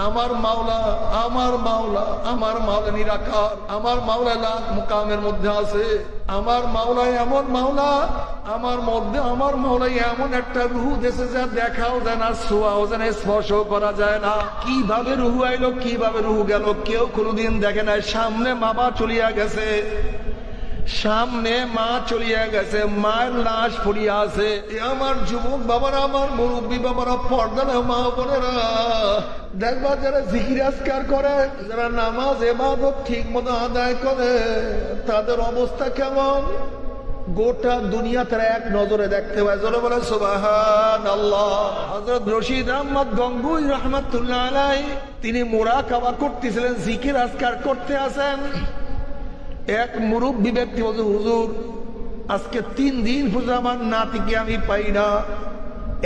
আমার মাওলা, আমার মাওলা, আমার মাওলা নিরাকার, আমার মাওলা লাখ মুকামের মধ্যে আছে। আমার মাওলা এমন মাওলা, আমার মধ্যে আমার মাওলা এমন একটা রুহু দেশে যা দেখাও যায় না, ছোঁয়াও যায় না, স্পর্শ করা যায় না। কিভাবে রুহু আইলো, কিভাবে রুহু গেল, কেউ কোনোদিন দেখে নাই। সামনে বাবা চলিয়া গেছে, সামনে মা চলিয়া গেছে, মায়ের লাশ পড়িয়া আছে। আমার যুবক বাবারা, আমার মুরব্বী বাবারা, পর্দার মা বোনেরা, দেখবা যারা জিকির আজকার করে, যারা নামাজ ইবাদত ঠিক মতো আদায় করে, তাদের অবস্থা কেমন গোটা দুনিয়া তারা এক নজরে দেখতে পায়। জোরে বলে সুবহানাল্লাহ। হযরত রশিদ আহমদ গঙ্গুই রাহমাতুল্লাহ আলাইহি তিনি মুরাকাবা করতেছিলেন, জিকির আজকার করতে আছেন। এক মুরব্বী ব্যক্তি বলছে, হুজুর আজকে 3 দিন পর্যন্ত আমার নাতিকে আমি পাই না।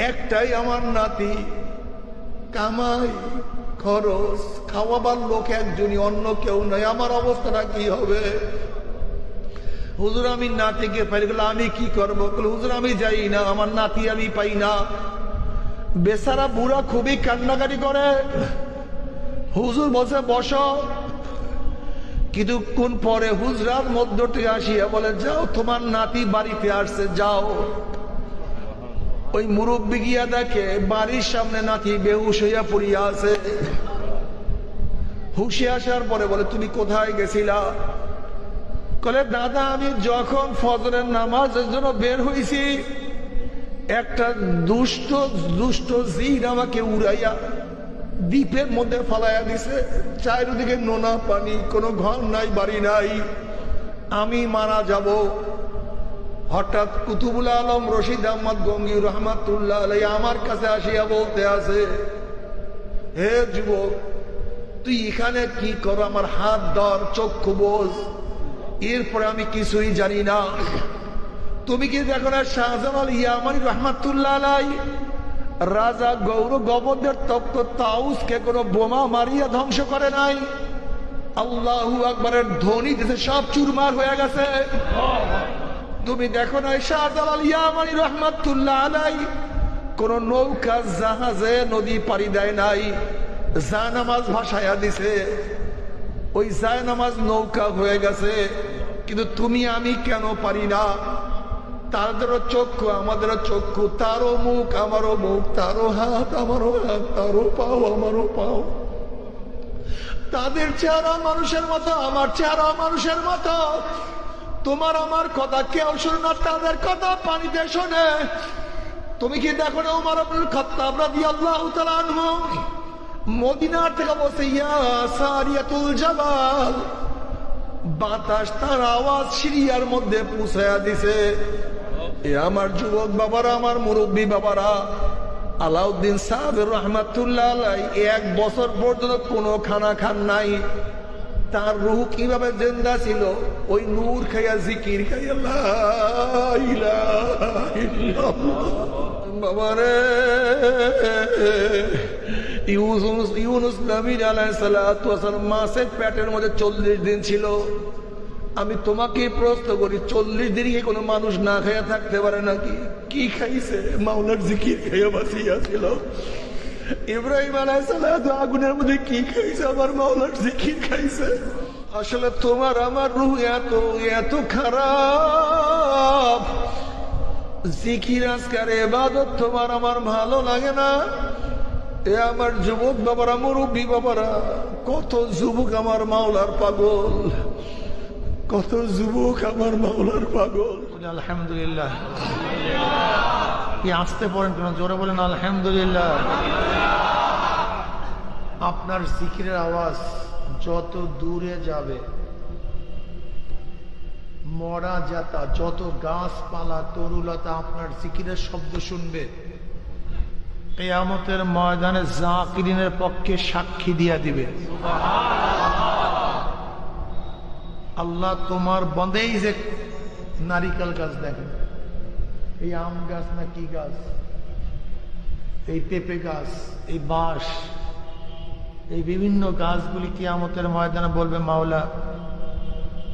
একটাই আমার নাতি, কামাই খরচ খাওয়াবার লোক একজনই, অন্য কেউ নয়। আমার অবস্থাটা কি হবে? হুজুর আমি নাতিকে পাই গেলে আমি কি করবো? হুজুর আমি যাই না, আমার নাতি আমি পাই না। বেচারা বুড়া খুবই কান্নাকাটি করে। হুজুর বসে বসো। কিছুক্ষণ পরে হুজরার মধ্য থেকে আসিয়া বলে, যাও তোমার নাতি বাড়িতে আসছে, যাও। ওই মুরব্বি গিয়া দেখে বাড়ির সামনে নাতি বেহুশ হইয়া পড়িয়া আছে। হুশে আসার পরে বলে, তুমি কোথায় গেছিলা? বলে, দাদা আমি যখন ফজরের নামাজের জন্য বের হইছি, একটা দুষ্ট জিন আমাকে উড়াইয়া দ্বীপের মধ্যে ফালাইয়া দিছে। চারিদিকে নোনা পানি, কোনো ঘর নাই, বাড়ি নাই, আমি মারা যাব। হঠাৎ কুতুবুল আলম রশিদ আহমদ গঙ্গি রহমাতুল্লাহ আলাইহি আমার কাছে আসিয়া বলতে আছে, হে যুবক তুই এখানে কি করো? আমার হাত ধর, চক্ষু বোঝ। এরপরে আমি কিছুই জানি না। তুমি কি দেখো না শাহজালাল ইয়ামানি রহমাতুল্লাহ আলাইহি রাজা গৌর গোবর্ধনের তপ্ত তাউসকে কোনো বোমা মারিয়া ধ্বংস করে নাই? আল্লাহু আকবারের ধ্বনি দিতে সব চুরমার হয়ে গেছে। তুমি দেখো না শাহজালাল ইয়ামানি রহমাতুল্লাহ আলাইহি কোন নৌকা জাহাজে নদী পাড়ি দেয় নাই, জায়নামাজ ভাসায়া দিছে। ওই জায়নামাজ নৌকা হয়ে গেছে। কিন্তু তুমি আমি কেন পারি না? তাদেরও চক্ষু আমাদেরও চক্ষু, তারও মুখ আমারও মুখ, তারও হাত আমারও হাত, তারও পাও আমারও পাও। তাদের চেহারা মানুষের মতো, আমার চেহারা মানুষের মতো। তোমার আমার কথা কেউ শোনে না, তাদের কথা পানিতে শোনে। তুমি কি দেখো না ওমর ইবনে খাত্তাব রাদিয়াল্লাহু তাআলা আনহু মদিনার থেকে বসে, ইয়া সারিয়াতুল জাবাল, বাতাস তার আওয়াজ সিরিয়ার মধ্যে পৌঁছায়া দিছে। এ আমার যুবক বাবারা, আমার মুরব্বী বাবারা, আলাউদ্দিন সাহেবের রহমাতুল্লাহ আলাইহি 1 বছর পর্যন্ত কোনো খানা খান নাই। তার রূহ কিভাবে জিন্দা ছিল? ওই নূর খাইয়া, জিকির খাইয়া, লা ইলাহা ইল্লাল্লাহ। বাবারে, ইউনুস নবী আলাইহিস সালাতু ওয়াস সালাম মাছের পেটের মধ্যে 40 দিন ছিল। আমি তোমাকে প্রশ্ন করি, 40 দিন কি কোনো মানুষ না খাইয়া থাকতে পারে নাকি? কি খাইছে? মাওলার জিকির খাইয়া বাঁচিয়া ছিল। ইব্রাহিম আলাইহিস সালাতু আগুনের মধ্যে কি খাইছে? আমার মাওলার জিকির খাইছে। আসলে তোমার আমার রূহ এত এত খারাপ, জিকির আজকার ইবাদত তোমার আমার ভালো লাগে না। এ আমার যুবক বাবারা, মুরব্বী বাবারা, কত যুবক আমার মাওলার পাগল, কত যুবক আমার মাওলার পাগল। আলহামদুলিল্লাহ। কি আসতে পড়েন কেন? জোরে বলেন আলহামদুলিল্লাহ। আপনার জিকিরের আওয়াজ যত দূরে যাবে, মরা যাতা যত গাছপালা তরুলতা আপনার জিকিরের শব্দ শুনবে, কিয়ামতের ময়দানে জাকিরিনের পক্ষে সাক্ষী দিয়া দিবে। আল্লাহ তোমার বন্দেই যে নারিকেল গাছ দেখেন, এই আম গাছ না কি গাছ, এই পেঁপে গাছ, এই বাঁশ, এই বিভিন্ন গাছগুলি কিয়ামতের ময়দানে বলবে, মাওলা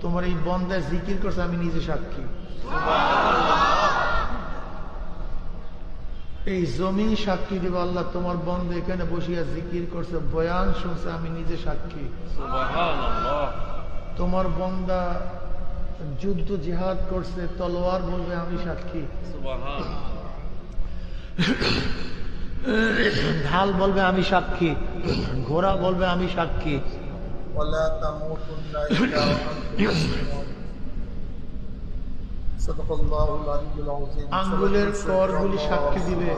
তোমার এই বন্দায় জিকির করছে, আমি নিজে সাক্ষী। এই জমি সাক্ষী দেবে আল্লাহ তোমার বন্ধু এখানে বসিয়া জিকির করছে, বয়ান শুনছে, আমি নিজে সাক্ষী। সুবহানাল্লাহ। তোমার বন্দা যুদ্ধ জিহাদ করছে, তলোয়ার বলবে আমি সাক্ষী, সুবহানাল্লাহ। ঢাল বলবে আমি সাক্ষী, ঘোড়া বলবে আমি সাক্ষী। ওয়ালা তামুতুন্না ইল্লা ওয়া আনতুম মুসলিমুন। সাদাকাল্লাহুল আলিয়্যুল আযীম। আঙ্গুলের করগুলি সাক্ষী দিবে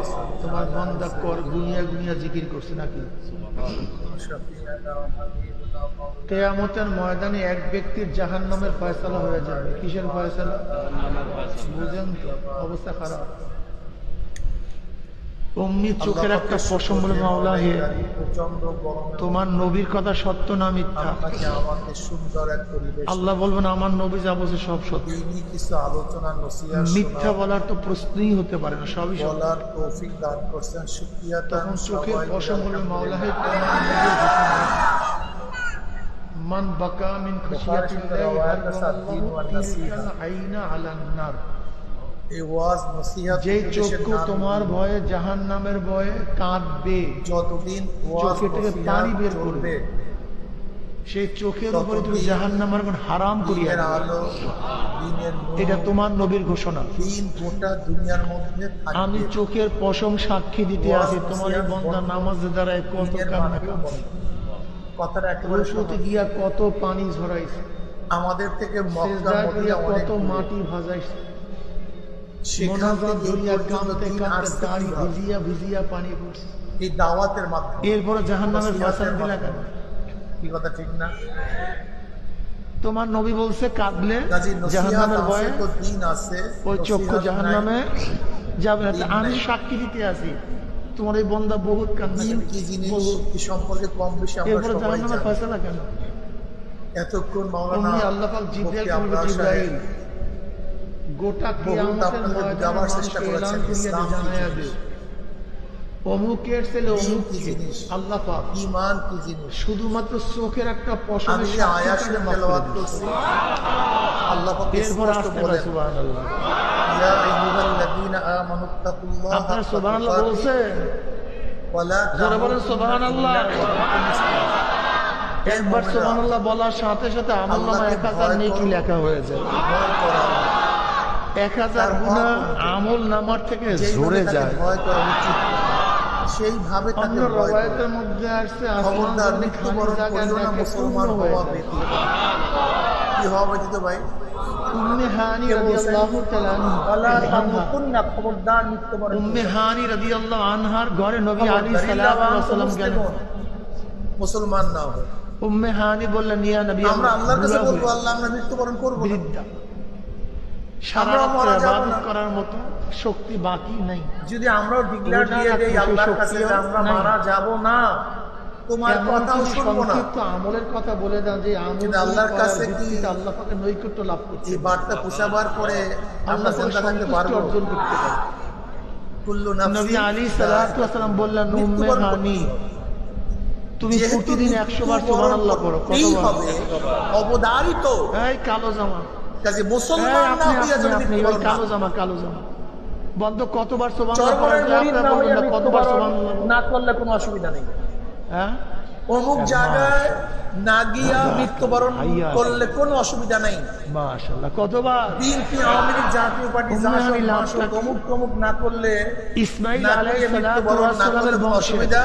তোমার বন্দা কর গুনিয়া গুনিয়া জিকির করছে নাকি। শাফিআনা ওয়া হাবিবুনা মাওলানা। কিয়ামতের ময়দানে এক ব্যক্তির জাহান্নামের ফয়সালা হয়ে যাবে। কিসের ফয়সালা বুঝেন তো? অবস্থা খারাপ। অমনি চোখের একটা পশম বলে, মাওলা হে প্রচন্ড গরমে তোমার নবীর কথা সত্য না মিথ্যা? আপনাকে আমাকে সুন্দর এক পরিবেশ, আল্লাহ বলবেন আমার নবী যা বলছে সব সত্য। দিনই কিছু আলোচনা নসিহত মিথ্যা বলার তো প্রশ্নই হতে পারে না, সবই সত্য। বলার তৌফিক দান করছেন, শুকরিয়া। তখন চোখের পশম বলবে, মাওলা হে তোমার নবীর ঘোষণা, মান বাকা মিন খাশিয়াতিল্লাহি হাররামাল্লাহু তিলকাল আইনা আলান নার। এই ওয়াজ নসিহত যেই চক্ষু তোমার ভয়ে জাহান্নামের ভয়ে কাঁদবে, যতদিন চোখে থেকে পানি বের করবে, সেই চোখের উপরে তুমি জাহান্নামের আগুন হারাম করিয়া দিনের দিবে। আলো, দিনের নূর, এটা তোমার নবীর ঘোষণা। দিন গোটা দুনিয়ার মধ্যে থাকবে। আমি চোখের পশম সাক্ষী দিতে আছি, তোমার এই বন্দা নামাজে দাঁড়ায় কত দিনের কান্না মাঠেও কাঁদছে, কথাটা একেবারে রসুতে সহজ। গিয়া কত পানি ঝরাইছে, আমাদের থেকে মক্কা সেজদায় মদিনা করিয়া অনেক কত দূরে। মাটি ভাজাইছে, সেখান মোনাজাত থেকে এই ধরিয়া পর্যন্ত কাঁদতে দিন কাঁদতে আসতে দাড়ি কিভাবে? ভিজিয়া ভিজিয়া পানি পড়ছে। এই দাওয়াতের মাধ্যমে, এরপরে জাহান্নামের নসিহতের ফয়সালা দিলা কেন? মাধ্যমে। কি কথা ঠিক না? তোমার নবী বলছে কাঁদলে কাজী নসিহত জাহান্নামের আছে ভয়ে তো দিন আছে, ওই চক্ষু নসিহত জাহান্নামে নাই। যাবে না। তা দিন আমি নাই। সাক্ষী দিতে আছি, তোমার এই বন্দা বহুত কান্না দিন করে। কি জিনিস বহুত। কি সম্পর্কে কম বেশি আমরা এরপরে সবাই জাহান্নামের জানি। ফয়সালা কেন? এতক্ষণ মাওলানা অমনি আল্লাহ পাক জিবরাইল মুফতি বলবে, আবরার জিবরাইল সাহেব গোটা বহুত কিয়ামতের আপনাদের ময়দানে বুঝাবার মানুষকে চেষ্টা এলান করেছেন, করিয়া ইসলাম কি জানাইয়া জিনিস, দে, অমুকের ছেলে দিন অমুক কি জিনিস, আল্লাহ পাক ঈমান কি জিনিস। শুধুমাত্র চোখের একটা আমি পশমের যে সাক্ষী আয়াত তাকে মাফ তেলাওয়াত করে দিয়েছে। করছি, আল্লাহ পাক এরপর স্পষ্ট আসতে বলেন, সুবহানাল্লাহ। ইয়া আইয়ুহাল্লাযীনা আমানুত্তাকুল্লাহা আপনারা হাক্কা সুবহানাল্লাহ তুকাতিহি বলছেন? ওয়া লা যারা বলেন তামুতুন্না সুবহানাল্লাহ, ইল্লা ওয়া আনতুম মুসলিমুন। একবার সুবহানাল্লাহ বলার সাথে সাথে আমলনামা 1000 নেকি লেখা হয়ে যায়। ভয় করা, 1000 গুনাহ আমল নামার থেকে ঝরে যেইভাবে তাকে যায়। ভয় করা উচিত, সেইভাবে অন্য তাকে ভয় করা। রওয়ায়াতের মধ্যে আসছে আসমান খবরদার জমিন খালি মৃত্যুবরণ জায়গায় করিও না দেখে মুসলমান পূর্ণ হয়ে হওয়া যায়। ব্যতীত। কি হওয়া ব্যতীত ভাই? উম্মে হানি রাদিয়াল্লাহু তাআলা ওয়ালা আনহা, তামুতুন্না, খবরদার মৃত্যুবরণ করিও উম্মে না। হানি রাদিয়াল্লাহু আনহার ঘরে নবী খবরদার, আলাইহিস ইল্লা ওয়া সালাতু আনতুম ওয়াসালাম গেলেন। মুসলিমুন। মুসলমান না হয়। উম্মে হানি বললেন, ইয়া নবী আমরা আল্লাহর কাছে আল্লাহ, বলবো, আল্লাহ আমরা মৃত্যুবরণ করবো না। বৃদ্ধা সারা আমরা রাত মারা যাবো ইবাদত না। করার মতো শক্তি বাকি নাই। যদি আমরাও ডিক্লেয়ার রোজা দিয়ে দেই রাখি, আল্লাহর সেই কাছে যে শক্তিও আমরা নাই। মারা যাব না, তোমার এমন কথাও কিছু শুনবো না। সংক্ষিপ্ত আমলের কথা বলে দেন যে আমল কিন্তু আল্লাহর কাছে কি আল্লাহ পাকের নৈকট্য লাভ করতে এই বার্তা পৌঁছাবার পরে আমরা আল্লাহ চিন্তা থাকতে সন্তুষ্টি পারবো? অর্জন করতে পারে। কুল্লু নবী নাফসিন আলাইহিস সালাতু ওয়াসালাম বললেন, উম্মে মৃত্যুবরণ হানি তুমি যেহেতু প্রতিদিন 100 বার সুবহানাল্লাহ পড়ো। এই কতবার? হবে অবধারিত। এই কালো জামা, কাজে এই মুসলমান না আপনি হইয়া যদি আপনি ওই মৃত্যুবরণ না কালো জামা, কালো জামা বন্ধ। কতবার সুবহানাল্লাহ চরমনের পড়া যায় মুরিদ আপনারা না হইয়া বলবেন না, কতবার মৃত্যুবরণ সুবহানাল্লাহ? না করলে কোনো অসুবিধা নেই। হ্যাঁ, অমুক জায়গায় না গিয়া মৃত্যুবরণ হাইয়া। করলে কোনো অসুবিধা নেই। মাশাআল্লাহ, কতবার? বিএনপি, আওয়ামী লীগ, জাতীয় পার্টি, উম্মে হানি লাখ জাসদ, লাখ। অমুক তমুক না করলে, ইসমাইল না আলাইহিস করিয়া সালাতু মৃত্যুবরণ না ওয়াসালামের করলে কোনো বংশে। অসুবিধা।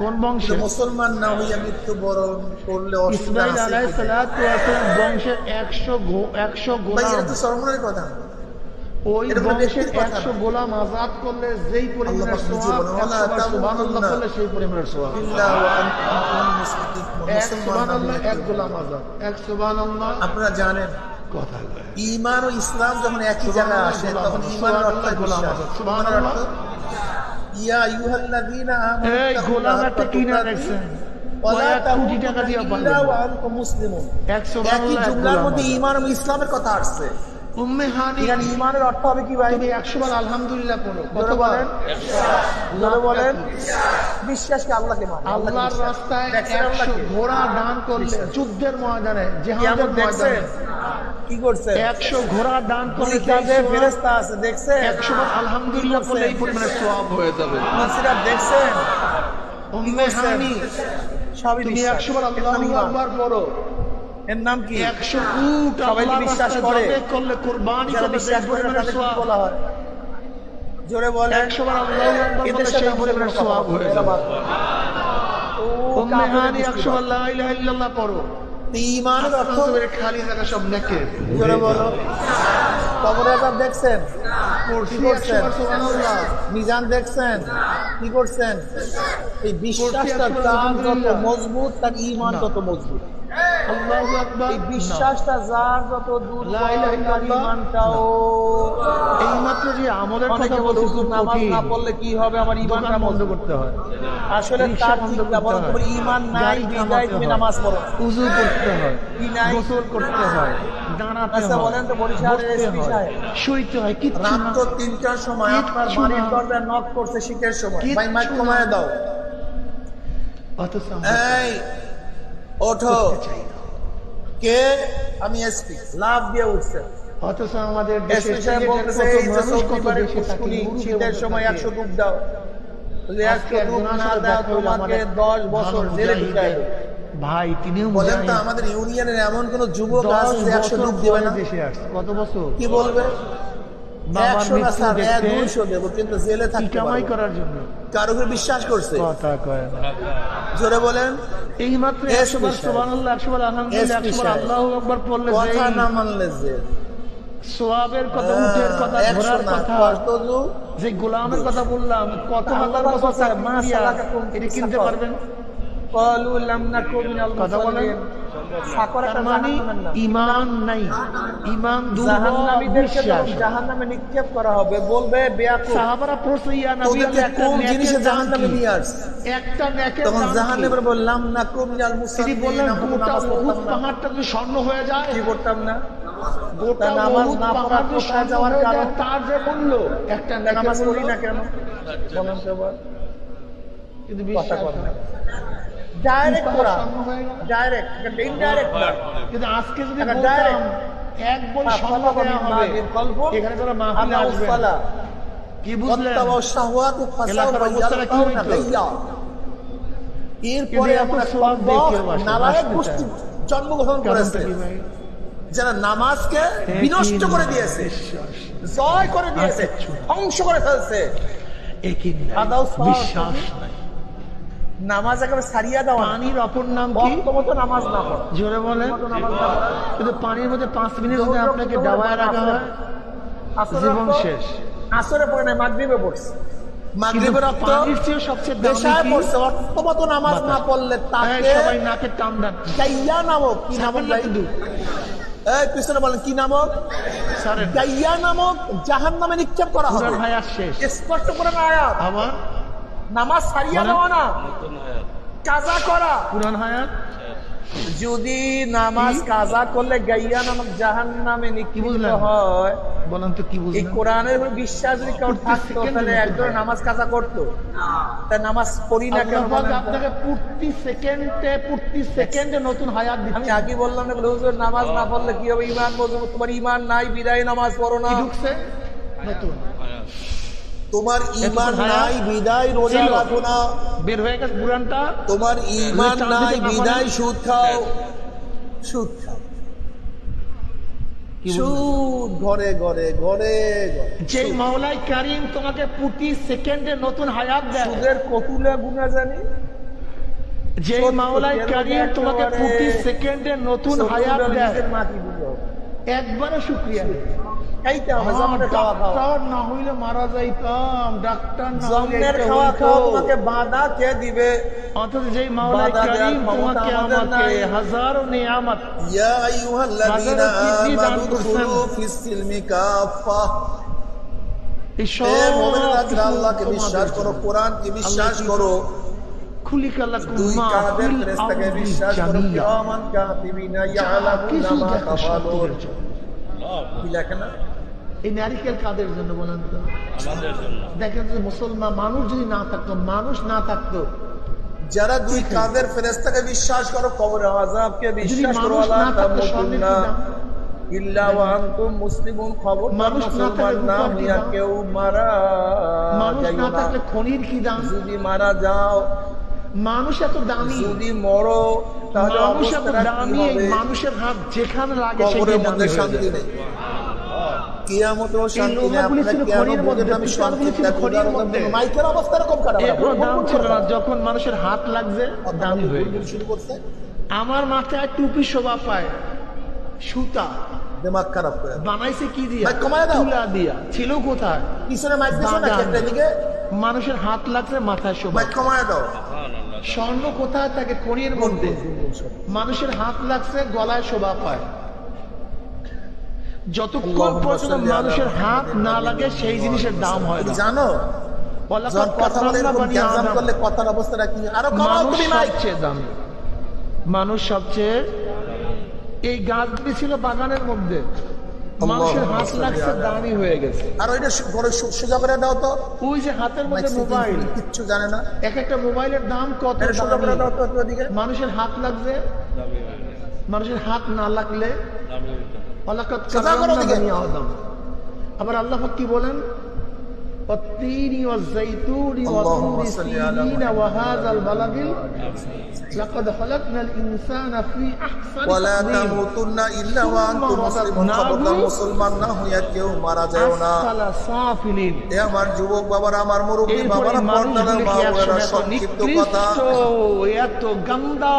কোন বংশে? কিন্তু মুসলমান না হইয়া মৃত্যুবরণ করলে অসুবিধা ইসমাইল আছে আলাইহিস কি? সালাতু ওয়াসালাম বংশের 100 ভাই, এটা গোলাম, তো চরমনের কথা। ওই এটা কোনো বংশের ব্যক্তির কথা 100 না। গোলাম আজাদ করলে যেই পরিমাণের আল্লাহ পাক নিজে সওয়াব, বলেন, 100 বার সুবহানাল্লাহ তামুতুন্না করলে সেই পরিমাণের সওয়াব। ইল্লা ওয়া আনতুম মুসলিমুন। এক মুসলমান না সুবহানাল্লাহ, হইয়া এক গোলাম আজাদ, এক সুবহানাল্লাহ। আপনারা জানেন, কথা কয়। ঈমান ও ইসলাম যখন একই জায়গায় আসে তখন ঈমানের অর্থ বিশ্বাস। ঈমানের অর্থ ইয়া আইয়ুহাল্লাযীনা এই গোলাম একটা কিনা দেখছেন, ওয়ালা কয়েক কোটি টাকা দিয়ে তামুতুন্না পাবেন। ইল্লা ওয়া আনতুম মুসলিমুন। 100 একই সুবহানাল্লাহ, এক জুমলার গোলাম মধ্যে আজাদ। ঈমান ও ইসলামের কথা আসছে। উম্মে হানি এখানে ঈমানের অর্থ হবে কি ভাই? তুমি 100 বার আলহামদুলিল্লাহ পড়ো। জোরে কতবার? বলেন, জোরে বলেন। বিশ্বাসকে আল্লাহকে মানো। আল্লাহর রাস্তায় দেখছেন 100 আল্লাহকে? ঘোড়া দান করলে যুদ্ধের ময়দানে, জিহাদের কিয়ামত দেখছেন? ময়দানে কি করছেন? 100 ঘোড়া দান দুই করলে কাঁধে ফেরেশতা আছে, দেখছেন? 100 বার আলহামদুলিল্লাহ বলে এই পরিমাণে সওয়াব হয়ে যাবে। নসিরাত দেখছেন? উম্মে হানি সবই তুমি বিশ্বাস। 100 বার এর নাম আল্লাহু ঈমান। আকবার পড়ো। এর নাম কি? 100 উট সবাই কি আল্লাহর বিশ্বাস রাস্তায় করে? জবাই করলে কুরবানি যারা করলে বিশ্বাস সেই করে না পরিমাণে তাদের কি সওয়াব। বলা হয়? জোরে বলেন। 100 বার আল্লাহু আকবার এদের বলে সাথে সেই আমাদের পরিমাণে কোনো সওয়াব কথা হয়ে বলে না। যাবে। ও উম্মে কাফেরের হানি 100 দৃষ্টিপাত। বার লা ইলাহা ইল্লাল্লাহ পড়ো। ঈমানের অর্থ খালি জায়গা সব নেকে জোরে বলো। কবরের আযাব দেখছেন? কি করছেন? সুবহানাল্লাহ। মিজান দেখছেন? কি করছেন? এই বিশ্বাসটা তার যত মজবুত তার ঈমান তত মজবুত। আল্লাহু আকবার। এই বিশ্বাসটা যার যত দুর্বল লা ইলাহা তার ইল্লাল্লাহ। ঈমানটাও। এইমাত্র যে আমলের কথা অনেকে বলে বলছি হুজুর খুব নামাজ কঠিন। না পড়লে কি হবে, আমার ঈমানটা দোকান বন্ধ মজবুত। করতে হয়, আসলে রিকশা তার বন্ধ ঠিক না, করতে বরং হয়, তোমার ঈমান নাই গাড়ি বিদায় থামাতে তুমি হয়, নামাজ পড়ো। উযু করতে হয়, কি নাই? গোসল করতে হয়, দাঁড়াতে আচ্ছা হয়, বলেন তো বরিশালের বসতে এসপি হয়, সাহেব শুইতে হয়, কিচ্ছু রাত না। তো 3টার সময় আপনার কিচ্ছু বাড়ির না। দরজায় নক করছে শীতের সময়, কিচ্ছু ভাই মাইক না। কমায় দাও, অথচ আমরা এই ওঠো, করতে চাই না। কে? আমি এসপি। লাভ দিয়ে উঠছে। অথচ আমাদের দেশে এসপি সাহেব বলতেছে এই যে মানুষ কত সৌদিবারের দেশে থাকে, পুষ্কুনি, মুরুখে শীতের বসে সময় থাকে। 100 ডুব দাও, যদি আজকে 100 ডুব একজনের না সাথে দাও দেখা হলো তোমাকে আমাদের 10 বছর ভালো জেলে মুজাহিদ ঢুকায় দেবে। ভাই, তিনিও বলেন তো মুজাহিদ। আমাদের ইউনিয়নের এমন কোন যুবক 10 আছে যে 100 বছর ডুব দিবে পরে না? দেশে আসছে। কত বছর? কি বলবে? বাবার 100 না মৃত্যু স্যার, দেখতে 200 দেবো, কিন্তু জেলে কি থাকতে কামাই পারবো। করার জন্য কার উপর বিশ্বাস করছে? কথা কয় না। জোরে বলেন। এই মাত্র 100 বার সুবহানাল্লাহ, 100 বার আলহামদুলিল্লাহ, 100 বার আল্লাহু আকবার পড়লে কথা যে না মানলে যে সোয়াবের কথা, উঠের কথা, 100 ঘোড়ার না, কথা, কতজু? যে গোলামের কথা বললাম, কত হাজার আল্লাহর বছর কথা, তার মা দিয়া সালাকা কুম এটা কিনতে সাফর। পারবেন? ক্বালু লাম নাকু মিনাল কথা বলেন। মুসাল্লিন। সাকর তার একটা মানে জাহান্নামের নাম। ঈমান নাই, ঈমান দুর্বল, জাহান্নামীদেরকে যখন বিশ্বাস। জাহান্নামে নিক্ষেপ করা হবে, বলবে বেয়াকুব, সাহাবারা পড়ছে, ইয়া নবী তোদেরকে আল্লাহ, একটা কোন নেকের জিনিসে দাম জাহান্নামে কি? নিয়ে আসছে? একটা নেকের তখন দাম কি? জাহান্নামের বললাম নাকু মিনাল তিনি মুসাল্লিন, বললেন, আমরা তো গোটা নামাজ উহুদ পড়তাম না। পাহাড়টা যদি স্বর্ণ হয়ে যায়, কি করতাম না? গোটা তা নামাজ উহুদ না পড়ার পাহাড় যদি কোথায় স্বর্ণ যাওয়ার হয়ে কারণ? যায়, তার যে মূল্য, একটা নেকের নামাজ পড়ি মূল্য। না কেন? বলেন তো এবার। কিন্তু কথা বিশ্বাস বলেন। হয়। ডাইরেক্ট করা, স্বর্ণ হয়ে গেল। ডাইরেক্ট, এটা ইনডাইরেক্ট না। কিন্তু আজকে যদি একটা বলতাম direct। এক বই স্বর্ণ ফালাকা দেয়া মিন হবে, মাদিন কলব, এখানে যারা মাহফিলে আনাউ আসবেন, সালা, কি বুঝলেন? ওয়াত্তাবাউ শাহওয়াতু এলাকার ফাসাউফা অবস্থাটা কি ইয়ালকাউনা হইতো? গাইয়্যা। এরপরে কিন্তু এমন এত এক সওয়াব কলব দিয়ে কেউ আসে, নালায়েক আসতে গোষ্ঠী চায়। জন্মগ্রহণ করেছে, কারণটা কি ভাই? যারা নামাজকে বিনষ্ট করে দিয়েছে, বিশ্বাস, জয় করে দিয়েছে, আর কিচ্ছু না। ধ্বংস করে ফেলছে। একই নাই, আদাউ সালাত। বিশ্বাস নাই। নামাজ একেবারে ছাড়িয়ে দেওয়া না। পানির অপর নাম কি? বক্ত মতো নামাজ না পড়া, জোরে বলেন। মতো নামাজ না পড়া। কিন্তু পানির মধ্যে 5 মিনিট যদি আপনাকে ডাবায় রাখা হয়, আসরের জীবন রক্ত শেষ। আসরে পড়ে নাই, মাগরিবে পড়ছে। কিন্তু মাগরিবের রক্ত পানির চেয়ে সবচেয়ে দামি পেশায় কি? পড়ছে। অর্থমত নামাজ না পড়লে এই তাকে সবাই নাকের টান দেন। গাইয়া নামক, কি নামক ছাড়বেন না ভাই? কিন্তু। এই পিছনে বলেন কি নামক? ছাড়েন। গাইয়া নামক জাহান্নামে নিক্ষেপ করা হবে। পুরান হায়াত শেষ। স্পষ্ট করে না আয়াত। আবার নামাজ ছাড়িয়ে বলেন। দেওয়া না, কাজা করা। পুরান হায়াত যদি নামাজ কাজা করলে গাইয়া নামক জাহান্নামে নিক্ষিপ্ত বুঝলেন? হয়, বলেন তো কি এই বুঝলেন? কোরআনের উপর বিশ্বাস যদি কেউ প্রত্যেক থাকতো সেকেন্ডে তাহলে নতুন একজন হয়। নামাজ কাজা করতো। তাই নামাজ পড়ি না কেন আল্লাহ পাক বলেন তো? আপনাকে প্রতি সেকেন্ডে নতুন হায়াত আমি দিচ্ছে। আগে বললাম না, হুজুর নামাজ না পড়লে কি হবে? ঈমান মজবুত। তোমার ঈমান নাই বিদায় নামাজ পড়ো না। কি ঢুকছে? নতুন তোমার ঈমান হায়াত নাই বিদায় রোজা ছিল। রাখো না। বের হয়ে গেছে পুরানটা। তোমার ঈমান চাঁদ নাই দিতে না বিদায় পারেন। সুদ খাও, সুদ খাও, কি বললেন? সুদ ঘরে ঘরে ঘরে ঘরে। যে মাওলাই কারীম তোমাকে প্রতি সেকেন্ডে নতুন হায়াত দেয়, সুদের কতুলে গুণা জানি, যে মাওলাই কারীম তোমাকে প্রতি সেকেন্ডে নতুন হায়াত দেয়, নিজের মা কি বুঝলো? একবারে শুকরিয়া নেই। খাইতে হবে, জন্মের খাওয়া খাও। ডাক্তার না হইলে মারা যাইতাম, ডাক্তার না হইলে জন্মের এটা খাওয়া হইতো। খাও, তোমাকে বাধা কে দিবে? অথচ যেই মাওলাই বাধা দেওয়ার কারীম ক্ষমতা তোমাকে আমাদের আমাকে নাই। হাজারো নিয়ামত, ইয়া আইয়ুহাল্লাযীনা কিডনি দান আমানু করছেন। দুখুলু ফিস সিলমি কাফা। এই হে সব মুমিনেরা, যারা কিছু আল্লাহকে তোমাদের বিশ্বাস করো, জন্য। কোরআনকে বিশ্বাস আল্লাহ কি করো, খুলিকাল্লাকুম দুই মা কাঁধের ফিল ফেরেশতাকে আরদি বিশ্বাস করো, জামিয়া। কিরামান কাতিবিনা যা ইয়ালামুনা কিছু মা দেখো সব তাফালুন। তোদের জন্য। কি লেখে না? এই নারিকেল কাদের জন্য বলেন তো? আমাদের জন্য। দেখেন যে মুসলমান মানুষ যদি না থাকতো, মানুষ না থাকতো, যারা দুই কাঁধের ফেরেশতাকে বিশ্বাস করো, কবরের আযাবকে যদি বিশ্বাস করো, মানুষ আল্লাহ না থাকতো, স্বর্ণের কি তামুতুন্না দাম? ইল্লা ওয়া আনতুম মুসলিমুন, খবর মানুষ না মুসলমান থাকলে না রূপার কি হইয়া দাম? কেউ মারা মানুষ যাইও না না। থাকলে খনির কি দাম? যদি মারা যাও, মানুষ এত দামি, যদি মরো, তাহলে মানুষ এত অবস্থাটা কি দামি, এই হবে? মানুষের হাত যেখানে লাগে কবরের সেখানে মধ্যে দামি হয়ে শান্তি যায়। নেই, কিয়ামতেও এই শান্তি নেই। লোহাগুলি আপনারা ছিল কেন খনির বলেন মধ্যে, আমি পিতলগুলি ছিল শান্তিটা খনির মধ্যে। মাইকের অবস্থা এরকম খারাপ, এর কোনো দাম ছিল না, যখন মানুষের হাত লাগছে দামি হয়ে গেছে। শুরু করছে, আমার মাথায় টুপি শোভা পায়, সুতা দিমাগ খারাপ করে। বানাইছে কি দিয়া? মাইক কমায় দাও। তুলা দিয়া। ছিল কোথায়? পিছনে মাইক দিছো না বাগান। একটা দিকে, মানুষের হাত লাগছে মাথায় শোভা। মাইক কমায় দাও। স্বর্ণ কোথায় থাকে? খনির মধ্যে। মানুষের হাত লাগছে গলায় শোভা পায়। যতক্ষণ পর্যন্ত মানুষের হাত না লাগে সেই জিনিসের দাম হয় না। জানো যখন কথা বলে এরকম গ্যাঞ্জাম করলে কথার অবস্থাটা কি? আরো কমাও মানুষ তুমি মাইক। সবচেয়ে দামি, মানুষ সবচেয়ে। এই গাছগুলি ছিল বাগানের মধ্যে, মানুষের হাত লাগছে দামি হয়ে গেছে। আর ওইটা বড় সোজা করে দাও তো। ওই যে হাতের মধ্যে মাইক মোবাইল, কিচ্ছু জানে না, এক একটা মোবাইলের দাম কত এটা সোজা করে দাও দামি। তো একটু ওদিকে। মানুষের হাত লাগছে, মানুষের হাত না লাগলে ওয়ালাকাদ সোজা করো কারামনা ওদিকে। বানি আদম। আবার আল্লাহ পাক কি বলেন? والتين والزيتون اللهم وطور صل على سينين محمد وهذا البلد لقد خلقنا الإنسان في أحسن ওয়ালা تقويم তামুতুন্না ইল্লা ওয়া আনতুম মুসলিমুন, খবরদার মুসলমান না হইয়া কেউ মারা যায় না। أسفل سافلين। এ আমার যুবক বাবারা, আমার মুরব্বী বাবারা, পর্দার মা বোনেরা, সংক্ষিপ্ত কথা, এত গন্ধা,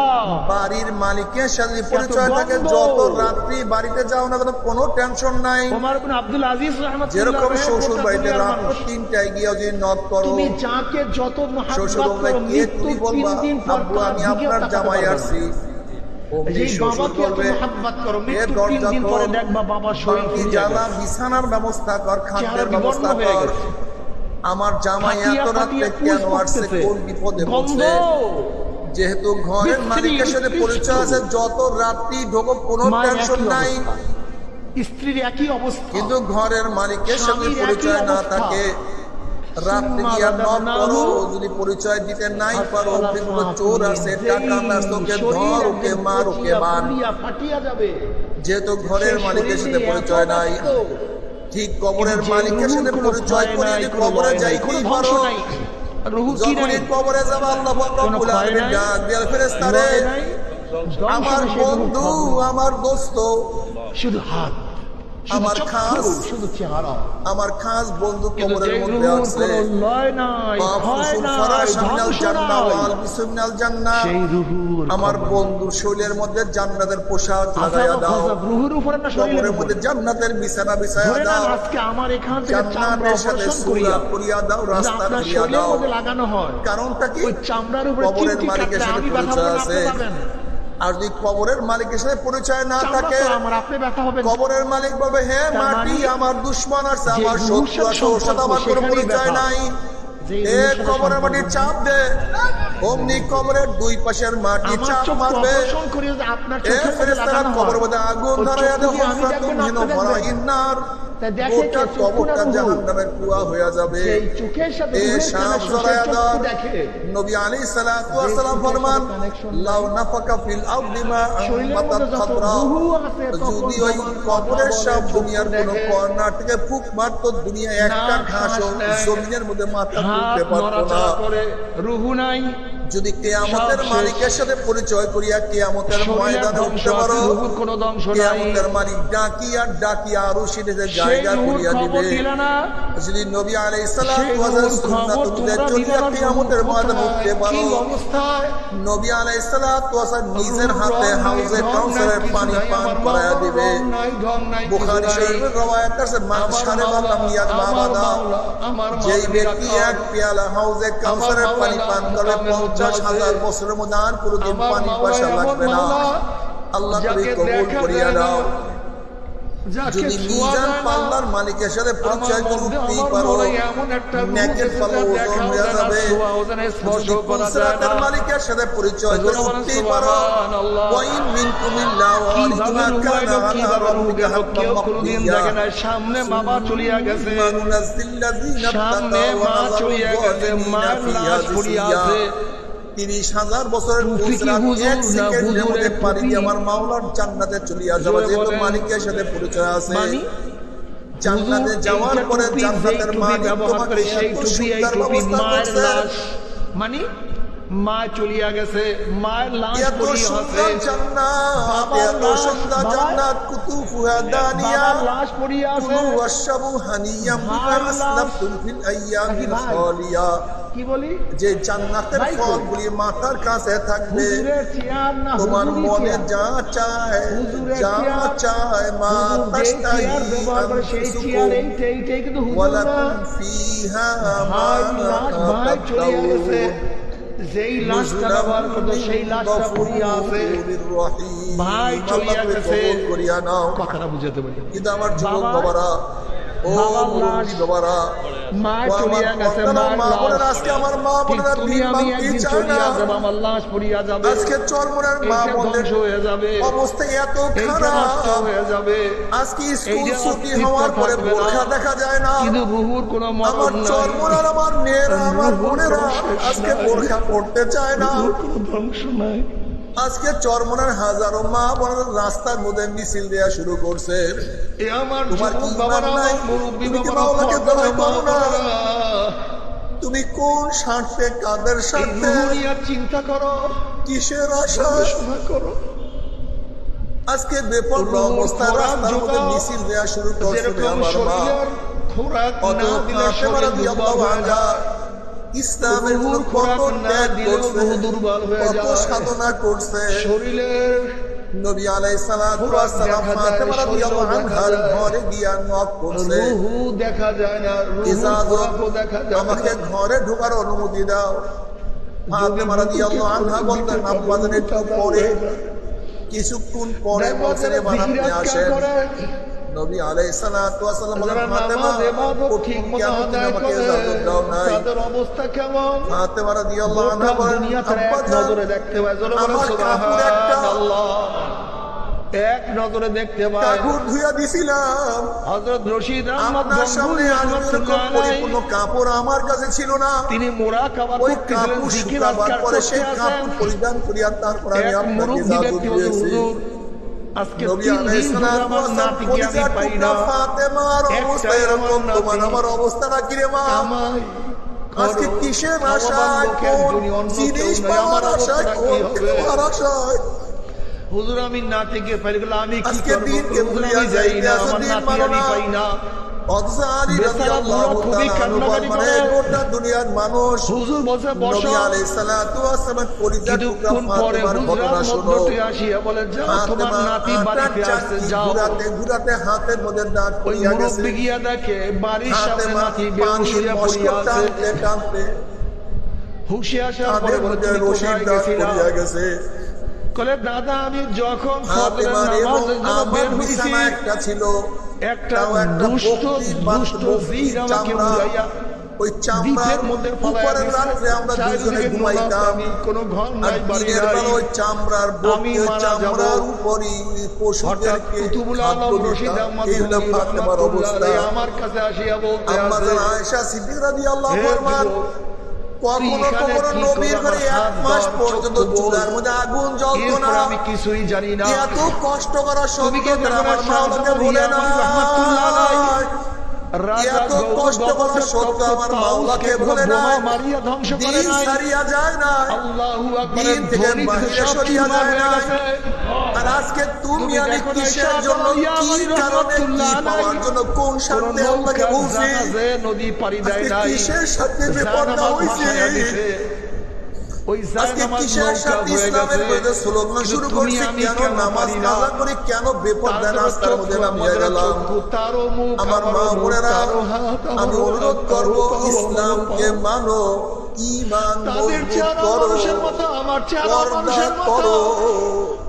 বাড়ির মালিকের সাথে পরিচয় থাকে। গন্ধ। যত রাত্রি বাড়িতে যাও না কেন কোনো টেনশন নাই। ওমর ইবনে আব্দুল আজিজ রাহমাতুল্লাহ যেরকম আলাইহি শ্বশুর বাড়িতে দুনিয়ার রাত মানুষ। 3টায় গিয়ে যদি নক করো, তুমি যাকে যত শ্বশুর মহব্বত বলবে করো, কে মৃত্যু তুমি 3 বলবা দিন পর আব্বু তার আমি দিকেও আপনার তাকাতে জামাই পারবে না। আসছি। অমনি যেই শ্বশুর বাবাকে এত বলবে মহব্বত করো, এ মৃত্যু 3 দরজা দিন পরে খোল, দেখবা বাবার শরীর বাকি ফুলে জ্বালা গেছে। বিছানার ব্যবস্থা কর, খাদ্যের চেহারা ব্যবস্থা বিবর্ণ হয়ে কর। গেছে। আমার জামাই ফাটিয়া এত ফাটিয়া রাত্রে পুষ কেন আসছে, পড়তেছে। কোন বিপদে গন্ধ। পড়ছে? যেহেতু ঘরের বিচ্ছিরি, মালিকের সাথে উৎকৃষ্ট। পরিচয় আছে, যত রাত্রি ঢোকো কোনো মায়ের টেনশন একই নাই। অবস্থা, স্ত্রীর একই অবস্থা, কিন্তু ঘরের মালিকের সাথে স্বামীর পরিচয় একই না অবস্থা। থাকে, রাত্রি গিয়া নক করো, যদি পরিচয় দিতে নাই পারো, কিন্তু চোর আসে, টাকা আসছে, ওকে ধর, ওকে মার, ওকে বান। ফাটিয়া যাবে। যেহেতু ঘরের মালিকের সাথে পরিচয় নাই, ঠিক কবরের মালিকের সাথে পরিচয় করে যদি কবরে যাইতেই পারো, যখনই কবরে যাবে আল্লাহ পাক রব্বুল আলামিন ডাক দেয়ার ফেরেশতারে, আমার বন্ধু, আমার দোস্ত, শুধু হাত, আমার খাস, শুধু চেহারা, আমার খাস বন্ধু কিন্তু কবরের যেই মধ্যে রুহুর আছে। কোনো লয় নাই, ভয় নাই, ধ্বংস নাই, সেই রুহুর আমার খবর। বন্ধুর শরীরের মধ্যে জান্নাতের পোশাক লাগাইয়া আযাব দাও, গজব রুহুর উপরে না শরীরের কবরের উপরে? মধ্যে জান্নাতের বিছানা বিছাইয়া ধরে দাও, নেন আজকে আমার এখান থেকে চামড়া জান্নাতের সাথে অপারেশন সুরা করিয়া করিয়া দাও, যদি রাস্তা আপনার করিয়া শরীরের দাও। মধ্যে লাগানো হয়, কারণটা কি? ওই চামড়ার উপরে কবরের চিমটি মালিকের কাটলে সাথে আমি ব্যথা পরিচয় পাবো না, আছে। আপনি পাবেন। আর যদি কবরের মালিকের সাথে পরিচয় না চামড়া থাকে, তো আমার, আপনি ব্যথা হবেন। কবরের মালিক বলবে হে তার মাটি মানে আমার দুশ্মন আছে, যে আমার শত্রু আছে, ওর সাথে আমার কোনো সেখানেই পরিচয় ব্যথা। নাই। যে এ রুহুর সাথে কবরের সম্পর্ক মাটি চাপ দে, অমনি কবরের দুই পাশের মাটি আমার চাপ চোখ মারবে। অপারেশন করিয়ে যে আপনার এ চোখের মধ্যে ফেরেশতারা লাগানো হয়, কবরের মধ্যে আগুন ওই ধরাইয়া চোখ দেয়, দিয়ে আমি দেখবেন, হুফরাতুন আপনি ভরা দেখবেন। ইন্নার, তাই দেখে গোটা কে চক্ষু না কবরটা রুহু? জাহান্নামের কুয়া হইয়া যাবে। সেই চোখের সাথে এ রুহের সাপ connection, জড়াইয়া সেই দাও। চক্ষু দেখে। নবী আলাইহিস সালাতু ওয়াস সালাম ফরমান, লাউ নাফাকা ফিল আরদি মা শরীরের আম্মাতাত মধ্যে যত খাতরা, রুহু আছে তখন যদি ওই তোমার কবরের কথা সব বলে, দুনিয়ার চক্ষু কোন দেখে। কর্নার থেকে ফুক মারতো, দুনিয়া একটা না ঘাসও শ্বাস নেয়, জমিনের মধ্যে মাথা হাত তুলতে পারতো না। নড়াচড়া করে, রুহু নাই, যদি কিয়ামতের সব শেষ। মালিকের সাথে পরিচয় করিয়া কিয়ামতের শরীরের ময়দানে ধ্বংস উঠতে আছে, পারো, রুহুর কোনো ধ্বংস নাই। কিয়ামতের মালিক ডাকিয়া ডাকিয়া আরো সিঁড়িতে সেই জায়গা রুহুর করিয়া খবর দিবে। দিলে না, যদি নবী আলাইহিস সালাতু সেই ওয়াস রুহুর সালাম খবর সুন্নাত তোমরা অনুযায়ী দিলে না, কিয়ামতের ময়দানে উঠতে কি পারো। অবস্থায়? নবী আলাইহিস সালাতু ওয়াস সালাম নিজের রুহুর হাতে রং নাই, হাউজে ঢং নাই, কাউসারের কিছু পানি নাই, পান আমার করায়া মাওলার দিবে। রং নাই, ঢং নাই, কিছু বুখারী নাই। শরীফের রওয়ায়াত আছে, মান আমার শারিবা মাওলা, লাম ইয়াজমা আমার আবাদা, মাওলা, আমার যেই মাওলা ব্যক্তি নিরাকার। এক পেয়ালা হাউজে কাউসারের আমার পানি মাওলা পান করবে, মুকামের মধ্যে 50,000 আছে। বছরের মধ্যে আর কোনোদিন আমার পানি মাওলা পয়সা এমন লাগবে না। মাওলা, আল্লাহ তুমি যাকে কবুল দেখা করিয়া যায় না, দাও। যাকে যদি ছোঁয়া মিজান যায় না, পাল্লার মালিকের সাথে পরিচয় আমার মধ্যে করতেই আমার পারো, মাওলা এমন একটা রূহ নেকের দিয়েছে পাল্লা যা ওজন দেখাও হয়ে যায় না, যাবে। ছোঁয়াও যায় না, স্পর্শ যদি করা যায় পুলসিরাতের না। মালিকের সাথে পরিচয় জোরে বলেন করতেই পারো, সুবহানাল্লাহ। ওয়াইন মিনকুম ইল্লা ওয়ারিদুহা কানা আলা রাব্বিকা হাত্তাম কেউ কোনোদিন মাকদিয়া। দেখে নাই, সামনে বাবা চলিয়া গেছে, নুনাজ্জিল লাযীনা সামনে ইত্তাকাউ ওয়া মা নাযারু চলিয়া গেছে, যালিমিনা মায়ের ফিহা লাশ পড়িয়া জিসিয়া। আছে। 30,000 বছরের টুপি কি মুসরাত হুজুর এক না সেকেন্ডের মধ্যে হুজুরের পানি দিয়ে টুপি? আমার মাওলার জান্নাতে চলে যাবে, জোরে যেহেতু বলেন। মালিকের সাথে পরিচয় আছে। মানি জান্নাতে হুজুর, যাওয়ার এইটা পরে টুপি, জান্নাতের যেই টুপি মালিক ব্যবহার তোমাকে করে সেই এত টুপি, এই সুন্দর টুপি ব্যবস্থা মায়ের করছে, লাশ। মানি মা চলিয়া গেছে, মায়ের লাশ এত পড়িয়া সুন্দর আছে, জান্নাত, বাবার এত লাশ, সুন্দর বাবার- জান্নাত, কুতুফুহা দানিয়া, বাবার লাশ পড়িয়া আছে। কুলু ওয়াশরাবু হানিয়াম বিমা ভাই লাশ। আসলাফতুম ফিল আইয়ামিল নাকি ভাই? খালিয়া। কি বলি যে জান্নাতের ভাই কই? ফলগুলি মাথার কাছে থাকবে, হুজুরের চেয়ার না তোমার হুজুরি মনে চেয়ার? যা চায়, হুজুরের যা চেয়ার, চায়, মা হুজুর যেই তাশতাহি চেয়ার ব্যবহার করে সেই চেয়ার, আনফুসুকুম এইটাই কিন্তু হুজুর না। ওয়ালাকুম ফিহা মা ভাই লাশ ভাই চলিয়া গেছে, যেই লাশটা ব্যবহার করতো সেই লাশটা পড়িয়া আছে, ভাই চলিয়া গেছে। করিয়া নাও। কথাটা বুঝাতে পারি। কিন্তু আমার যুবক বাবা- বাবারা, ও বাবার মুরব্বী লাশ, বাবারা, মা ও আমার চলিয়া গেছে, বন্ধুরা, মায়ের মা বোনেরা, লাশ। আজকে আমার মা ঠিক বোনেরা তুমি দিন আমি ভাঙতে একদিন চায় চলিয়া না। যাবো, আমার লাশ পড়িয়া যাবে, আজকে চরমোনার মা এইটা বোনদের ধ্বংস হয়ে যাবে, অবস্থা এত এইটা খারাপ। নষ্ট হয়ে যাবে। আজকে স্কুল এইটা ছুটি অস্তিত্ব হওয়ার পরে থাকবে না। বোরখা দেখা যায় না। কিন্তু রুহুর কোনো আমার মরণ নাই, চরমোনার, আমার মেয়েরা, আমার রুহুর বোনেরা কোনো শেষ আজকে নাই। বোরখা পড়তে চায় না। রুহুর কোনো ধ্বংস নাই। আজকে চরমোনার হাজারো মা বোনেরা রাস্তার মধ্যে মিছিল দেওয়া শুরু করছে। এ আমার তোমার যুবক কি বাবারা, ইমান নাই? আমার মুরব্বী তুমি কি বাবারা, মাওলাকে পর্দার ভয় করো না? মা-বোনেরা, তুমি কোন স্বার্থে, কাদের এই স্বার্থে, রুহু নিয়ে চিন্তা করো, কিসের আশা? গবেষণা করো। আজকে বেপরোয়া রুহুর অবস্থায় খোরাক রাস্তার মধ্যে জোগাও, মিছিল দেওয়া শুরু করছে যেরকম আমার মা। শরীরের খোরাক অত না দিলে ফাতেমা শরীর রাদিয়াল্লাহু দুর্বল হয়ে আনহা যায়, ইসলামের জন্য রুহুর কত খোরাক না ত্যাগ দিলেও করছে, রুহু দুর্বল হয়ে কত যায়। সাধনা করছে। শরীরের নবী আলাইহিস সালাতু খোরাক ওয়াস সালাম দেখা যায়, ফাতেমা রাদিয়াল্লাহু শরীরও দেখা আনহার যায়। ঘরে গিয়া নক করছে, রুহু দেখা যায় না, রুহুর ইজাজত, খোরাকও দেখা যায় আমাকে না। ঘরে ঢোকার অনুমতি দাও। ফাতেমা রাদিয়াল্লাহু আনহা বলতেন, আব্বা জান একটু পরে, কিছুক্ষণ পরে বলছেন, এবার আপনি আসেন। নবী আলাইহিস সালাতু ওয়াস সালাম বলেন, যারা ফাতেমা, নামাজ ইবাদত ঠিক মতো কেন তুমি আদায় আমাকে করে ইজাজত দাও নাই? তাদের অবস্থা কেমন? ফাতেমা রাদিয়াল্লাহু আনহা গোটা বলেন, দুনিয়াতে আব্বা এক জান, নজরে দেখতে পায়, জোরে বলেন আমার কাপড় একটা, সুবহানাল্লাহ। এক নজরে দেখতে পায়। কাপড় ধুইয়া দিছিলাম, হযরত রশিদ আহমদ আপনার সামনে গঙ্গুহি আমি এরকম রাহমাতুল্লাহ পরিপূর্ণ আলাইহি, কাপড় আমার কাছে ছিল না। তিনি মুরাকাবা ওই করতেছিলেন, কাপড় জিকির শুকাবার আজকার পরে করতে সেই আছেন। কাপড় পরিধান করিয়া তারপর আমি এক আপনাকে মুরব্বী ইজাজত ব্যক্তি বলছে, দিয়েছি। হুজুর আজকে নবী 3 আলাইহিস দিন ধরে সালাতু আমার ওয়াস সালাম নাতিকে আমি কলিজার পাই টুকরা না। ফাতেমার অবস্থা একটাই এরকম, আমার তোমার নাতি। আমার অবস্থাটা কি রে মা? আমায় আজকে করো, কিসের আমার আশায়, লোকের কোন জন্য অন্য কেউ জিনিস নাই, পাওয়ার আমার আশায়, অবস্থাটা কোন কি হবে? খাওয়ার আশায়? হুজুর আমি নাতিকে পাই গেলে আমি কি আজকে করবো? দিনকে হুজুর ভুলিয়া আমি যাই যাইতে না, আছে, আমার দিন নাতি মানো আমি না। পাই না। অথচ আলী বেচারা রাদিয়াল্লাহু বুড়ো খুবই তাআলা আনহু কান্নাকাটি মানে করে। গোটা দুনিয়ার মানুষ হুজুর বসে বসো, নবী আলাইহিস সালাতু ওয়াস সালাম কলিজার টুকরা কিছুক্ষণ পরে ফাতেমার ঘটনা হুজরার শোনো। মধ্যে আসিয়া বলে, যাও তোমার ফাতেমা নাতি আটার বাড়িতে আসছে, চাকতি যাও। ঘুরাতে ঘুরাতে হাতের মধ্যে দাগ ওই পড়িয়া গেছে। মুরব্বি গিয়া দেখে বাড়ির সামনে ফাতেমা নাতি বেহুশ পানির হইয়া মশক পড়িয়া আছে। টানতে টানতে হুশে আসার পরে তাদের বলে, মধ্যে তুমি রশিদ কোথায় দাগ গেছিলা? পড়িয়া গেছে। বলে, দাদা আমি যখন ফজরের ফাতেমার এবং নামাজের জন্য আমার বের হইছি, বিছানা একটা ছিল, একটা তাও একটা দুষ্ট বকরির জিন আমাকে চামড়া, উড়াইয়া ওই চামড়ার দ্বীপের মধ্যে ফালাইয়া উপরের দিছে। রাত্রে আমরা দুজনে চারিদিকে ঘুমাইতাম। আমি কোনো ঘর আর নাই, বাড়ি দিনের নাই। বেলা ওই চামড়ার আমি ওই মারা চামড়ার যাব। উপরই হঠাৎ পশুদেরকে কুতুবুল খাদ্য আলম রশিদ দিতাম। আহমদ এই হলো গঙ্গুহি ফাতেমার রাহমাতুল্লাহ অবস্থা। আলাইহি আমার কাছে আসিয়া বলতে আম্মা আছে, জান আয়েশা সিদ্দিক রাদিয়াল্লাহু হে আনহা যুবক, কখনো এখানে কখনো কি নবীর করে ঘরে আমার 1 মাস হাত পর্যন্ত ধর, চক্ষু চুলার বল। মধ্যে আগুন জ্বলতো এরপর না। আমি কিছুই জানি না। এত কষ্ট করা তুমি কি সত্ত্বেও দেখো না, আমার মাওলাকে ভুলে না। রাহমাতুল্লাহ আলাইহি রাজা এত কষ্ট করা সত্ত্বেও আমার মাওলাকে ভুলে না। মারিয়া ধ্বংস করে দিন নাই। ছাড়িয়া যায় না, আল্লাহু আকবার, দিন থেকে ধ্বনি বাহিরে সব সরিয়া চুরমার যায় হয়ে না। গেছে। আর আজকে তুমি তুমি আমি দেখো না, কিসের জন্য, কি কারণে, কি পাওয়ার জন্য, কোন স্বার্থে আল্লাহকে বলছি? নদী পাড়ি দেয় আজকে নাই, কিসের সাথে বিপদটা জানামাজ হইছে? ভাসাইয়া দিছে। ওই আজকে জানামাজ কিসের নৌকা সাথে হয়ে ইসলামের গেছে। বিরুদ্ধে স্লোগান কিন্তু শুরু তুমি করছি, আমি কেন নামাজ পারি না। কাজা করে, কেন বেপরদা রাস্তার মধ্যে নামিয়ে গেলাম? তারও মুখ, আমার মা আমারও মুখ, বোনেরা, তারও হাত, আমি আমারও অনুরোধ হাত, করব, তারও পা, ইসলামকে আমারও পা। মানো, ঈমান তাদের মজবুত চেহারা করো, মানুষের মতো, আমার চেহারা পর্দা মানুষের মতো। করো।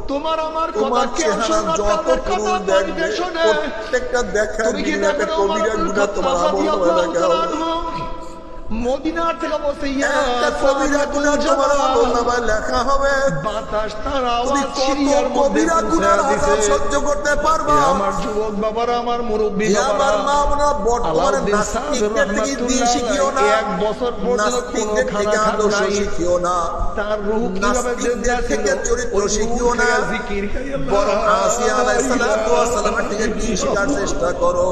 তোমার আমার কথা তোমার কেউ চেহারা শোনে না, যত তাদের কথা পুরুষ দেখবে, মন শোনে। প্রত্যেকটা দেখার তুমি কি দিন দেখো একটা না, কবিরা ওমর গুনাহ তোমার আব্দুল আমল খাত্তাব হয়ে রাদিয়াল্লাহু গেল। তাআলা আনহু মদিনার থেকে বসে একটা কবিরা গুনাহ তোমার আমলনামায় লেখা হবে। বাতাস তার তুমি আওয়াজ কত সিরিয়ার মধ্যে কবিরা গুনাহ দিছে। সহ্য করতে পারবা? আমার যুবক বাবারা, আমার মুরব্বী আমার বাবারা, মা বোনা, বর্তমানে আলাউদ্দিন নাস্তিকদের থেকে দিন শিখিও না, এক বছর পর্যন্ত কোনো নাস্তিকদের খানা থেকে খান আদর্শ নাই। শিখিও না, তার রূহ কিভাবে নাস্তিকদের জিন্দা থেকে ছিল, চরিত্র ওই শিখিও রূহ না, থেকে জিকির খাই আল্লাহ। বরং আসিয়া আলাইহিস সালাতু ওয়াস সালামের থেকে দিন শেখার চেষ্টা করো।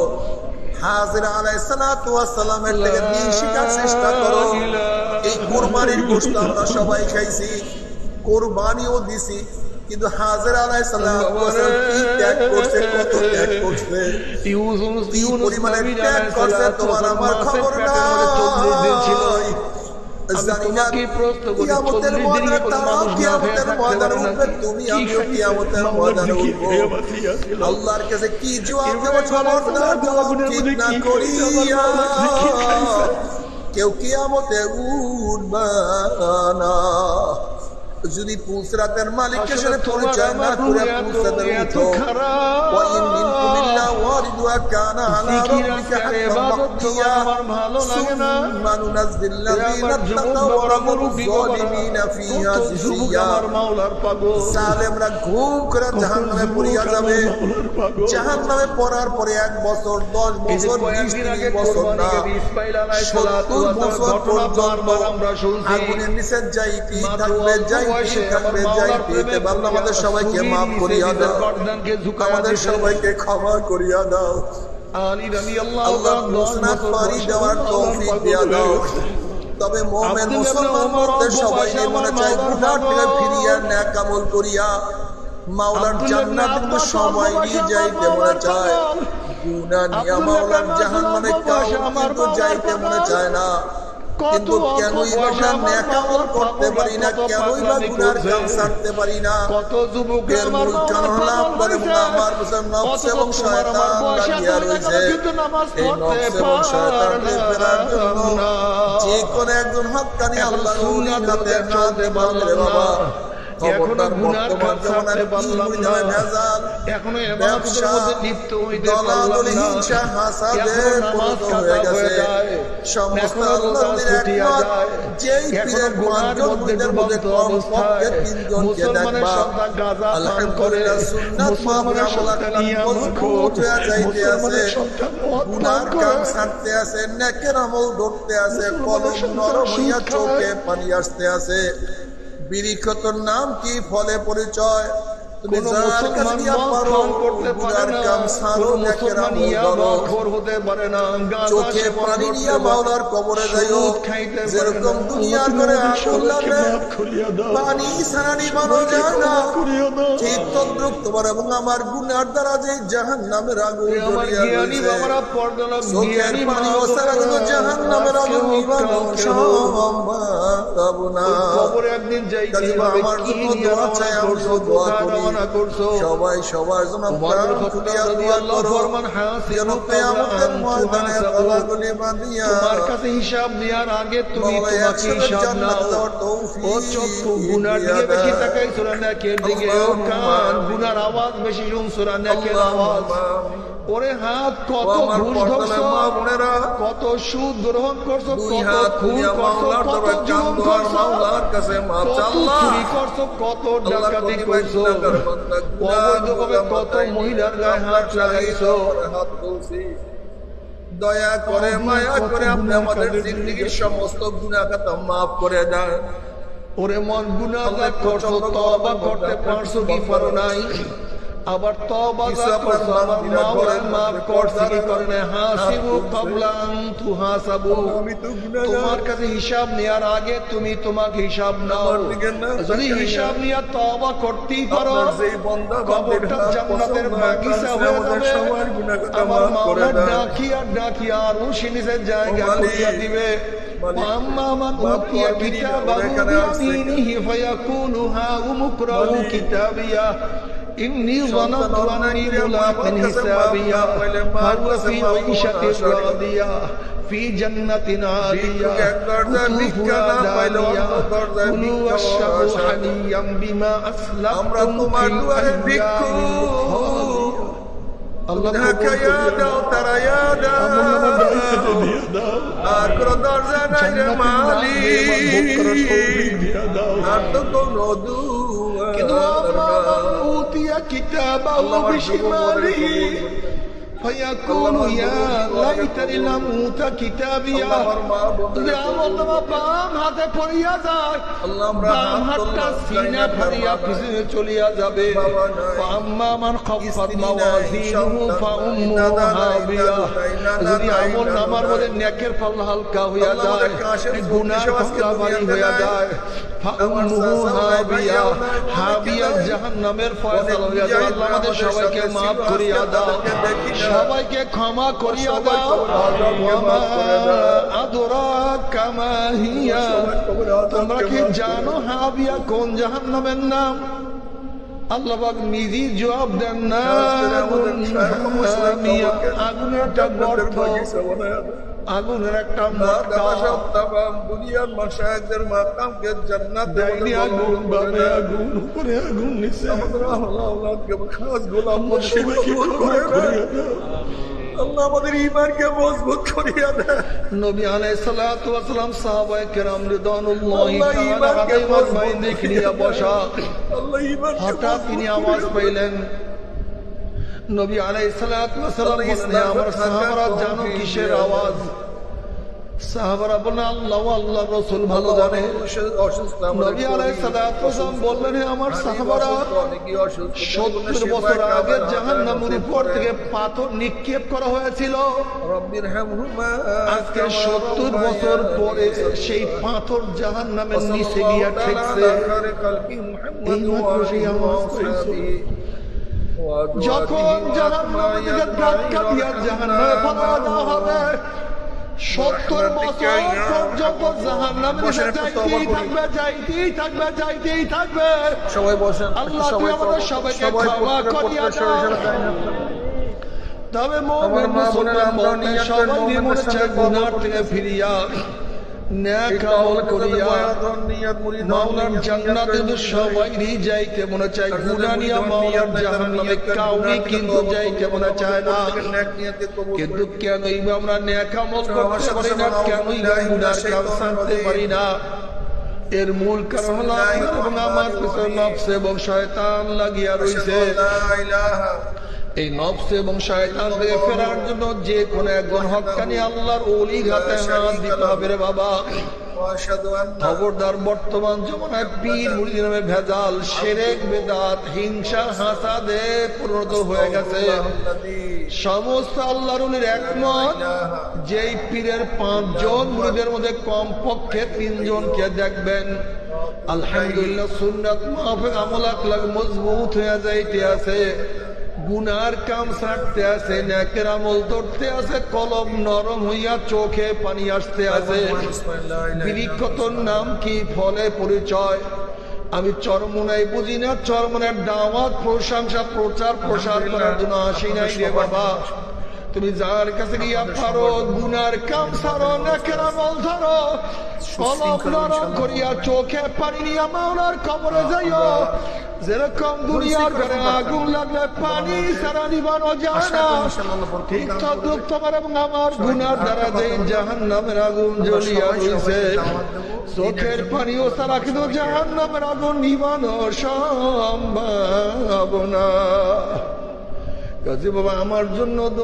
হাজিরা আলাইহিস সালাতু ওয়াস সালামের থেকে দিন শেখার চেষ্টা করো। এই কুরবানির গোশত আমরা সবাই খাইছি, কুরবানিও দিছি, কিন্তু হাজিরা আলাইহিস সালাতু ওয়াস সালাম কি ত্যাগ করছে, কত ত্যাগ করছে, কি পরিমাণে ত্যাগ করছে তোমার আমার খবর নাই। জানি না কিয়ামতের ময়দানে তারাও কিয়ামতের ময়দানে উঠবে, তুমি আমিও কিয়ামতের ময়দানে উঠবো। আল্লাহর কাছে কি জবাব দেব? খবরদার জবাব ঠিক না করিয়া কেউ কিয়ামতে উঠবে না। যদি পুসরাতের মালিকের সাথে পরিচয় না করে পুসরাতে উঠো, ওয়াইন মিনকুম ইল্লা ওয়ারিদুহা কানা আলা রাব্বিকা হাত্তান মাকদিয়া সুম্মা নুনাজ্জিল্লাযীনা তাকাউ ওয়া নাযরুয যালিমিনা ফিহা জিসিয়া। জালেমরা ঘুম করে জাহান্নামে পড়িয়া যাবে। জাহান্নামে পড়ার পরে 1 বছর, 10 বছর, 20 বছর না, 70 বছর পর্যন্ত আগুনের নিচে যাইতে থাকবে, আমাদের সবাইকে মাফ করিয়া দাও, আমাদের সবাইকে ক্ষমা করিয়া দাও। আল্লাহ নুসরাত পারি দেওয়ার তৌফিক দিয়া দাও। তবে মুমিন মুসলমানদের সবাই মনে চায় গুনাহ থেকে ফিরিয়া নেক আমল করিয়া মাওলার জান্নাতে সবাই নিয়ে যাইতে মনে চায়। গুনাহ নিয়ে মাওলার জাহান্নামে কাউকে যাইতে মনে চায় না। কিন্তু কেনই বা নেক আমল করতে পারি না, কেনই বা গুনার কাজ ছাড়তে পারি না? কত যুবক এর মূল কারণ হলো আপনার এবং আমার নফস এবং শয়তান লাগিয়া রয়েছে। এই নফস এবং শয়তানকে ফেরার জন্য যে কোনো একজন হক্কানি আল্লাহর ওলির হাতে হাত বাঁধলে বাবা, খবরদার বর্তমান জামানার পরিণামে ভেজাল, ব্যবসা, দলাদলি, হিংসা, হাসাদে পরিণত হয়ে গেছে। সমস্ত আল্লাহর একমত যেই পীরের 5 জন মুরিদের মধ্যে কমপক্ষে 3 জনকে দেখবা আলহামদুলিল্লাহ সুন্নাত মামলা মজবুত হয়ে যাইতে আছে, গুনার কাম ছাড়তে আছে, নেকের আমল ধরতে আছে, কলম নরম হইয়া চোখে পানি আসতে আছে। বিরিক্ষতর নাম কি, ফলে পরিচয়। তুমি যার কাছে দিয়া পারো গুনার কাম ছাড়ো, নেকের আমল ধরো। চোখে পানি নিয়া মাওলার কবরে যাইও। যেরকম দুনিয়া করে আগুন লাগে, পানি ছাড়া নিবানো যায় না, ঠিক তদ্রুপ তোমার এবং আমার গুনার দ্বারা যে জাহান্নামের আগুন জ্বলিয়া রয়েছে। চোখের পানি ছাড়া যেন জাহান্নামের আগুন নিবানো সম্ভব না। আমার জন্য দোয়া চাই, আমি দোয়া করি। সবাই সবার জন্য প্রাণ খুলিয়া দোয়া করো, যেন কিয়ামতের ময়দানে গলাগলি বাঁধিয়া তোমার কাছে হিসাব নেওয়ার আগে তুমি তোমাকে হিসাব নাও। ও চক্ষু গুনার দিকে বেশি তাকাইছো না নেকের দিকে, ও কান গুনার আওয়াজ বেশি শুনছো না নেকের আওয়াজ। ওরে হাত কত ঘুষ ধরছো, কত সুদ গ্রহণ করছো, কত খুন করছো, কত জুলুম করছো, কত চুরি করছো, কত ডাকাতি করছো, অবৈধভাবে কত মহিলার গায়ে হাত লাগাইছো। দয়া করে মায়া করে আপনি আমাদের জিন্দেগীর সমস্ত গুনাহ খাতা মাফ করে দেন। ওরে মন গুনাহ করছো, তওবা করতে পারছো কি পারো নাই? আবার তওবা করছো, আমার মাওলা মাফ করছে কি করে না? হাসিবু ক্বাবলা আন তুহাসাবু। তোমার কাছে হিসাব নেওয়ার আগে তুমি তোমাকে হিসাব নাও। যদি হিসাব নিয়ে তওবা করতেই পারো, কবরটা জান্নাতের বাগিচা হয়ে যাবে। আমার মাওলা ডাকিয়া ডাকিয়া আরশে নিচের জায়গা করিয়া দিবে। وأما من أوتي كتابه بيمينه فيقول هاؤم اقرءوا كتابيه إني ظننت أني ملاق حسابيه فهو في عيشة راضية في جنة عالية قطوفها دانية كلوا واشربوا حنيا بما أسلفتم في الأيام الخالية। আল্লাহ ঢাকা দাও তারা দাও আর কোন দরজা নাই রে মালিক আর তো কোনো দুয়ার কিন্তু উতিয়া কিতাবাহু বিশিমালিহি فيقول يا ليتني لم اوت كتابيا বাম হাতে পড়িয়া যায় বাম হাতটা সিনা ফাড়িয়া পিছনে চলিয়া যাবে ফাম্মা মান খাফফাত মাওয়াজিনুহু ফাউম্মুহু হাবিয়া যদি আমল নামার মধ্যে নেকের পাল্লা হালকা হইয়া যায় গুনাহ পাল্লা ভারী হইয়া যায় ফাউম্মুহু হাবিয়া হাবিয়া জাহান্নামের ফয়সালা হইয়া যায়। আল্লাহ আমাদের সবাইকে maaf করিয়া দাও, সবাইকে ক্ষমা করিয়া দাও। আদরাকা মা হিয়া, তোমরা কি জানো হাবিয়া কোন জাহান্নামের নাম? আল্লাহ পাক নিজেই জবাব দেন না, আগুনের একটা গর্ত, আগুনের একটা দুনিয়ার মাশায়েখদের মাকামকে জান্নাত দেয়নি, আগুন বামে আগুন উপরে আগুন নিচে খাস গোলাম আল্লাহ আমাদের ঈমানকে মজবুত করিয়া দেয়। নবী আলাইহিস সালাতু ওয়াস সালাম সাহাবায়ে কেরাম রিদওয়ানুল্লাহি তাআলা আলাইহিম বাইনে নিয়ে বসা, আল্লাহ ঈমানকে হঠাৎ তিনি আওয়াজ পাইলেন। নবী আলাইহিস সালাতু ওয়াস সালাম বললেন, আমার সাহাবারা জানো কিসের আওয়াজ? সাহাবারা বললেন, আল্লাহ আল্লাহ রাসূল ভালো জানে। নবী আলাইহিস সালাতু ওয়াস সালাম বললেন, আমার সাহাবারা 70 বছর আগে জাহান্নামের উপর থেকে পাথর নিক্ষেপ করা হয়েছিল, আজকে 70 বছর পরে সেই পাথর জাহান্নামের নিচে গিয়ে ঠেকছে। যখন জাহান্নামের দিকে ধাক্কা দিয়ে জাহান্নামে ফেলা দেওয়া হবে, 70 বছর পর্যন্ত জাহান্নামের দিকে যাইতেই থাকবে, যাইতেই থাকবে, যাইতেই থাকবে। সবাই বসেন। আল্লাহ তুই আমাদের সবাইকে ক্ষমা করিয়া দাও। তবে মুমিন মুসলমান মুমিন সবাই মনে চায় গুনাহ থেকে ফিরিয়া নেক আমল করিয়া মাওলার জান্নাতে তো সবাইরই যাইতে মনে চায়, গুনাহ নিয়ে মাওলার জাহান্নামে কাউকে কিন্তু যাইতে মনে চায় না। কিন্তু কেনই বা আমরা নেক আমল করতে পারি না, কেনই বা গুনাহর কাজ ছাড়তে পারি না? এর মূল কারণ হলো আমার পিছনে নফস এবং শয়তান লাগিয়া রইছে। এই নফস এবং শয়তান থেকে ফেরার জন্য যে কোনো একজন হক্কানি আল্লাহর ওলি হাতে হাত দিতে হবে রে বাবা। খবরদার, বর্তমান জমানায় পীর মুরিদ নামে ভেজাল, শিরক বিদআত, হিংসা হাসাদে পরিণত হয়ে গেছে। সমস্ত আল্লাহর ওলির একমত, যেই পীরের 5 জন মুরিদের মধ্যে কমপক্ষে 3 জনকে দেখবেন আলহামদুলিল্লাহ সুন্নাত মাফিক আমল আখলাক মজবুত হয়ে যাইতে আছে, গুনার কাম ছাড়তে আছে, নেকের আমল ধরতে আছে, কলম নরম হইয়া চোখে পানি আসতে আছে। বিরিক্ষতর নাম কি, ফলে পরিচয়। আমি চরমোনাই বুঝি না, চরমোনার দাওয়াত প্রশংসা প্রচার প্রসার করার জন্য আসি নাই রে বাবা। তুমি যার কাছে গিয়া পারো গুনার কাম ছাড়ো, নেকের আমল ধরো, কলম নরম করিয়া চোখে পানি নিয়া মাওলার কবরে যাইও। যেরকম দুনিয়ার ঘরে আগুন লাগলে পানি ছাড়া নিবানো যায় না, ঠিক তদ্রুপ তোমার এবং আমার গুনার দ্বারা যে জাহান্নামের আগুন জ্বলিয়া রইছে, চোখের পানিও ছাড়া কিন্তু জাহান্নামের আগুন নিবানো সম্ভব না। কাজী বাবা আমার জন্য